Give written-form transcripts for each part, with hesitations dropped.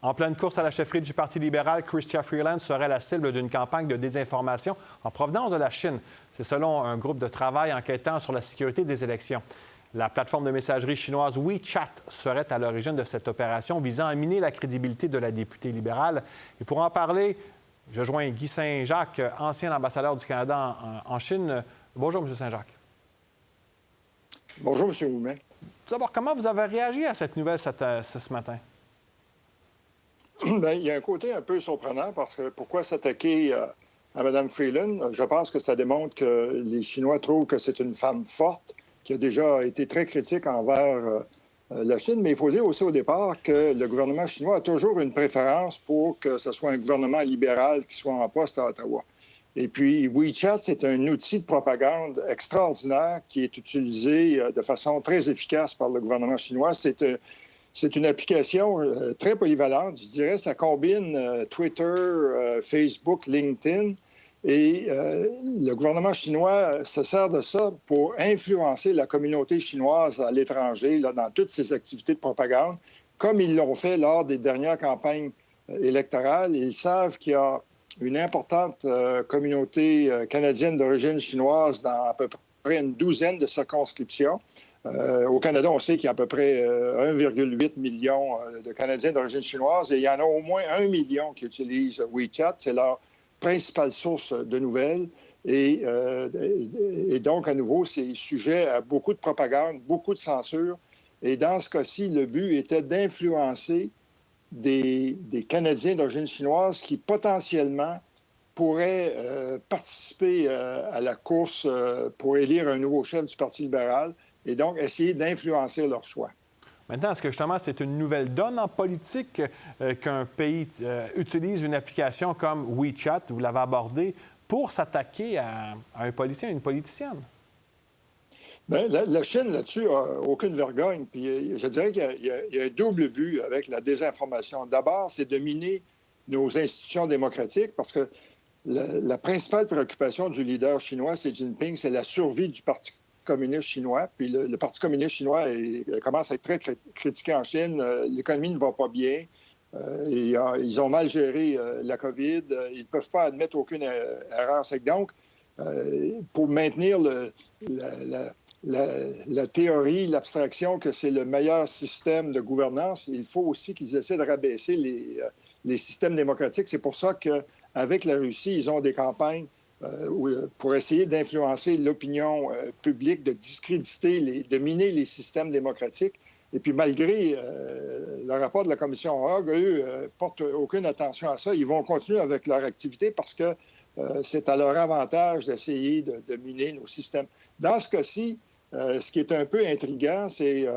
En pleine course à la chefferie du Parti libéral, Chrystia Freeland serait la cible d'une campagne de désinformation en provenance de la Chine. C'est selon un groupe de travail enquêtant sur la sécurité des élections. La plateforme de messagerie chinoise WeChat serait à l'origine de cette opération visant à miner la crédibilité de la députée libérale. Et pour en parler, je joins Guy Saint-Jacques, ancien ambassadeur du Canada en Chine. Bonjour, M. Saint-Jacques. Bonjour, M. Ouimet. Tout d'abord, comment vous avez réagi à cette nouvelle ce matin? Bien, il y a un côté un peu surprenant parce que pourquoi s'attaquer à Mme Freeland? Je pense que ça démontre que les Chinois trouvent que c'est une femme forte qui a déjà été très critique envers la Chine. Mais il faut dire aussi au départ que le gouvernement chinois a toujours une préférence pour que ce soit un gouvernement libéral qui soit en poste à Ottawa. Et puis, WeChat, c'est un outil de propagande extraordinaire qui est utilisé de façon très efficace par le gouvernement chinois. C'est une application très polyvalente. Je dirais ça combine Twitter, Facebook, LinkedIn. Et le gouvernement chinois se sert de ça pour influencer la communauté chinoise à l'étranger dans toutes ses activités de propagande, comme ils l'ont fait lors des dernières campagnes électorales. Ils savent qu'il y a une importante communauté canadienne d'origine chinoise dans à peu près une douzaine de circonscriptions. Au Canada, on sait qu'il y a à peu près 1,8 million de Canadiens d'origine chinoise et il y en a au moins 1 million qui utilisent WeChat. C'est leur principale source de nouvelles. Et donc, à nouveau, c'est sujet à beaucoup de propagande, beaucoup de censure. Et dans ce cas-ci, le but était d'influencer des Canadiens d'origine chinoise qui potentiellement pourraient participer à la course pour élire un nouveau chef du Parti libéral et donc essayer d'influencer leur choix. Maintenant, est-ce que justement c'est une nouvelle donne en politique qu'un pays utilise une application comme WeChat, vous l'avez abordé, pour s'attaquer à un politicien, une politicienne? Bien, la Chine, là-dessus, n'a aucune vergogne. Puis je dirais qu'il y a un double but avec la désinformation. D'abord, c'est de miner nos institutions démocratiques parce que la principale préoccupation du leader chinois, Xi Jinping, c'est la survie du Parti communiste chinois. Puis le Parti communiste chinois commence à être très critiqué en Chine. L'économie ne va pas bien. Ils ont mal géré la COVID. Ils ne peuvent pas admettre aucune erreur. Donc, pour maintenir la théorie, l'abstraction que c'est le meilleur système de gouvernance, il faut aussi qu'ils essaient de rabaisser les systèmes démocratiques. C'est pour ça qu'avec la Russie, ils ont des campagnes pour essayer d'influencer l'opinion publique, de discréditer, de miner les systèmes démocratiques. Et puis, malgré le rapport de la commission Hague, eux ne portent aucune attention à ça. Ils vont continuer avec leur activité parce que c'est à leur avantage d'essayer de miner nos systèmes. Dans ce cas-ci, ce qui est un peu intriguant, c'est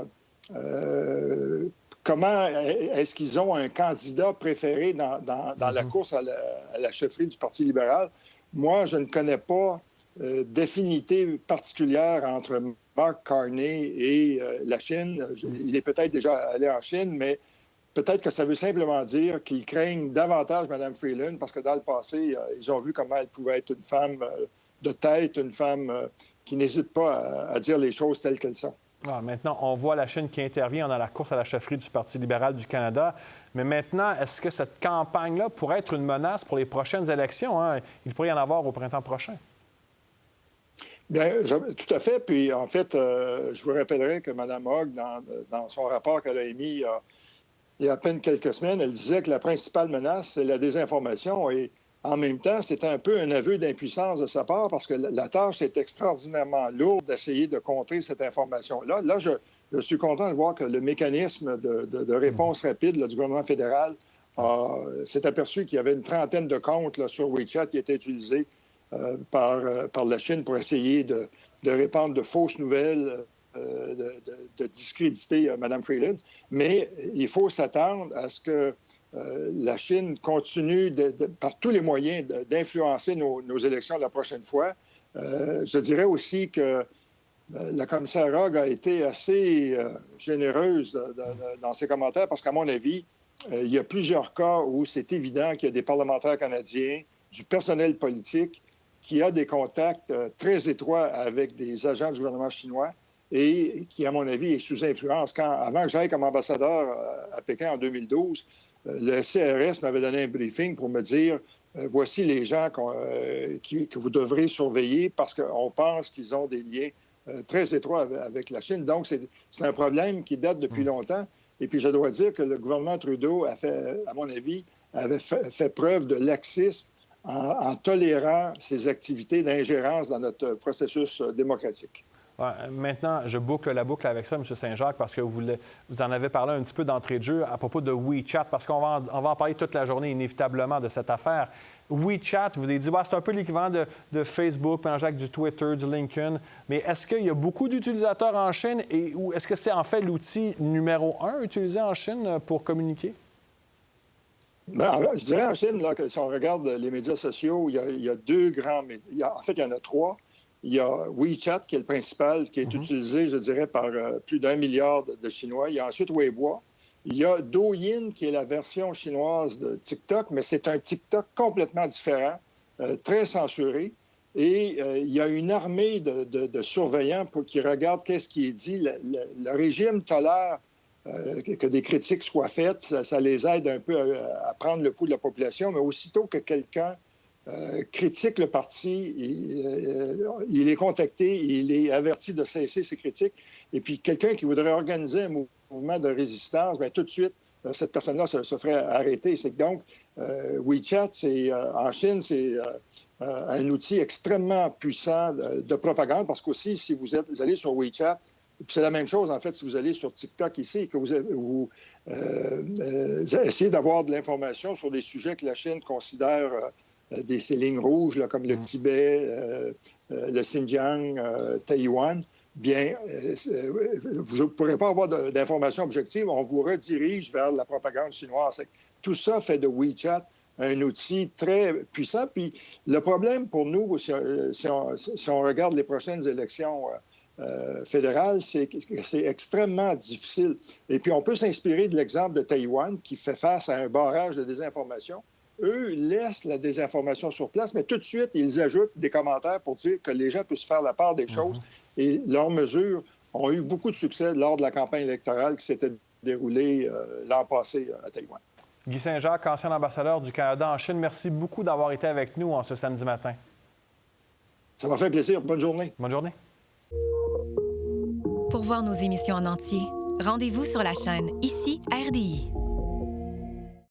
comment est-ce qu'ils ont un candidat préféré dans la course à la chefferie du Parti libéral. Moi, je ne connais pas d'affinité particulière entre Mark Carney et la Chine. Il est peut-être déjà allé en Chine, mais peut-être que ça veut simplement dire qu'ils craignent davantage Mme Freeland parce que dans le passé, ils ont vu comment elle pouvait être une femme de tête, une femme qui n'hésite pas à dire les choses telles qu'elles sont. Ah, maintenant, on voit la Chine qui intervient dans la course à la chefferie du Parti libéral du Canada. Mais maintenant, est-ce que cette campagne-là pourrait être une menace pour les prochaines élections? Hein? Il pourrait y en avoir au printemps prochain. Bien, tout à fait. Puis, en fait, je vous rappellerai que Mme Hogg, dans son rapport qu'elle a émis il y a à peine quelques semaines, elle disait que la principale menace, c'est la désinformation. Et en même temps, c'était un peu un aveu d'impuissance de sa part parce que la tâche est extraordinairement lourde d'essayer de contrer cette information-là. Là, je suis content de voir que le mécanisme de réponse rapide du gouvernement fédéral s'est aperçu qu'il y avait une trentaine de comptes là, sur WeChat qui étaient utilisés par la Chine pour essayer de répandre de fausses nouvelles, de discréditer Mme Freeland. Mais il faut s'attendre à ce que la Chine continue par tous les moyens d'influencer nos élections la prochaine fois. Je dirais aussi que la commissaire Hogg a été assez généreuse dans ses commentaires parce qu'à mon avis, il y a plusieurs cas où c'est évident qu'il y a des parlementaires canadiens, du personnel politique qui a des contacts très étroits avec des agents du gouvernement chinois et qui, à mon avis, est sous influence. Avant que j'aille comme ambassadeur à Pékin en 2012, le CRS m'avait donné un briefing pour me dire voici les gens que vous devrez surveiller parce qu'on pense qu'ils ont des liens très étroits avec la Chine. Donc, c'est un problème qui date depuis longtemps. Et puis, je dois dire que le gouvernement Trudeau a fait, à mon avis, avait fait preuve de laxisme en tolérant ces activités d'ingérence dans notre processus démocratique. Ouais, maintenant, je boucle la boucle avec ça, M. Saint-Jacques, parce que vous en avez parlé un petit peu d'entrée de jeu à propos de WeChat, parce qu'on va en parler toute la journée, inévitablement, de cette affaire. WeChat, vous avez dit, c'est un peu l'équivalent de Facebook, Jean-Jacques, du Twitter, du LinkedIn, mais est-ce qu'il y a beaucoup d'utilisateurs en Chine ou est-ce que c'est en fait l'outil numéro 1 utilisé en Chine pour communiquer? Bien, je dirais en Chine, là, que si on regarde les médias sociaux, il y a deux grands médias. En fait, il y en a trois. Il y a WeChat, qui est le principal, qui est utilisé, je dirais, par plus d'1 milliard de Chinois. Il y a ensuite Weibo. Il y a Douyin, qui est la version chinoise de TikTok, mais c'est un TikTok complètement différent, très censuré. Et il y a une armée de surveillants qui regardent qu'est-ce qui est dit. Le régime tolère que des critiques soient faites. Ça les aide un peu à prendre le pouls de la population, mais aussitôt que quelqu'un critique le parti, il est contacté, il est averti de cesser ses critiques. Et puis, quelqu'un qui voudrait organiser un mouvement de résistance, bien, tout de suite, cette personne-là se ferait arrêter. C'est que donc, WeChat, en Chine, c'est un outil extrêmement puissant de propagande, parce qu'aussi, si vous allez sur WeChat, puis c'est la même chose, en fait, si vous allez sur TikTok ici et que vous essayez d'avoir de l'information sur des sujets que la Chine considère ces lignes rouges, là, comme le Tibet, le Xinjiang, Taïwan, bien, vous ne pourrez pas avoir d'informations objectives. On vous redirige vers la propagande chinoise. Tout ça fait de WeChat un outil très puissant. Puis le problème pour nous, si on regarde les prochaines élections fédérales, c'est que c'est extrêmement difficile. Et puis on peut s'inspirer de l'exemple de Taïwan qui fait face à un barrage de désinformation. Eux laissent la désinformation sur place, mais tout de suite, ils ajoutent des commentaires pour dire que les gens puissent faire la part des choses. Et leurs mesures ont eu beaucoup de succès lors de la campagne électorale qui s'était déroulée l'an passé à Taïwan. Guy Saint-Jacques, ancien ambassadeur du Canada en Chine, merci beaucoup d'avoir été avec nous en ce samedi matin. Ça m'a fait plaisir. Bonne journée. Bonne journée. Pour voir nos émissions en entier, rendez-vous sur la chaîne Ici RDI.